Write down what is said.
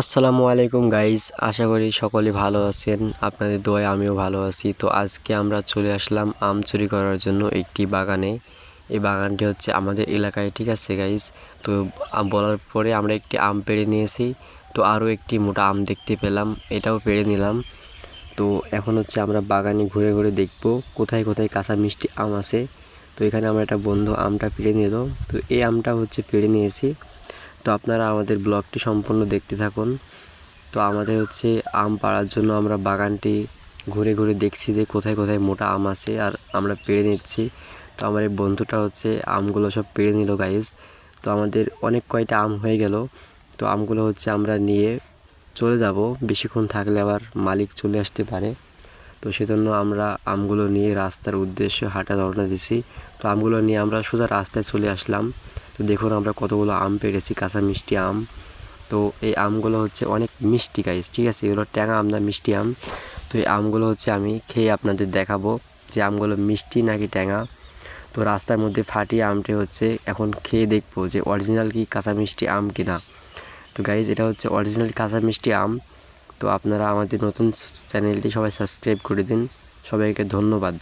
আসসালামু আলাইকুম গাইস, আশা করি সকলে ভালো আছেন। আপনাদের দোয়ায় আমিও ভালো আছি। তো আজকে আমরা চলে আসলাম আম চুরি করার জন্য একটি বাগানে। এই বাগানটি হচ্ছে আমাদের এলাকায়, ঠিক আছে গাইস। তো বলার পরে আমরা একটি আম পেড়ে নিয়েছি। তো আরও একটি মোটা আম দেখতে পেলাম, এটাও পেড়ে নিলাম। তো এখন হচ্ছে আমরা বাগানে ঘুরে ঘুরে দেখব কোথায় কোথায় কাঁচা মিষ্টি আম আছে। তো এখানে আমার একটা বন্ধু আমটা পেড়ে নিল। তো এই আমটা হচ্ছে পেড়ে নিয়েছি। তো আপনারা আমাদের ব্লগটি সম্পূর্ণ দেখতে থাকুন। তো আমাদের হচ্ছে আম পাড়ার জন্য আমরা বাগানটি ঘুরে ঘুরে দেখছি যে কোথায় কোথায় মোটা আম আছে, আর আমরা পেড়ে নিচ্ছি। তো আমার এই বন্ধুটা হচ্ছে আমগুলো সব পেড়ে নিল গাইজ। তো আমাদের অনেক কয়টা আম হয়ে গেল। তো আমগুলো হচ্ছে আমরা নিয়ে চলে যাব, বেশিক্ষণ থাকলে আবার মালিক চলে আসতে পারে। তো সেজন্য আমরা আমগুলো নিয়ে রাস্তার উদ্দেশ্যে হাঁটা রওনা দিছি। তো আমগুলো নিয়ে আমরা সোজা রাস্তায় চলে আসলাম। তো দেখুন আমরা কতগুলো আম পেড়েছি, কাঁচা মিষ্টি আম। তো এই আমগুলো হচ্ছে অনেক মিষ্টি গাইস, ঠিক আছে। এগুলো ট্যাঙা আম না, মিষ্টি আম। তো এই আমগুলো হচ্ছে আমি খেয়ে আপনাদের দেখাবো যে আমগুলো মিষ্টি নাকি ট্যাঙা। তো রাস্তার মধ্যে ফাটিয়ে আমটি হচ্ছে এখন খেয়ে দেখবো যে অরিজিনাল কি কাঁচা মিষ্টি আম কিনা। তো গাইজ, এটা হচ্ছে অরিজিনাল কাঁচা মিষ্টি আম। তো আপনারা আমাদের নতুন চ্যানেলটি সবাই সাবস্ক্রাইব করে দিন। সবাইকে ধন্যবাদ।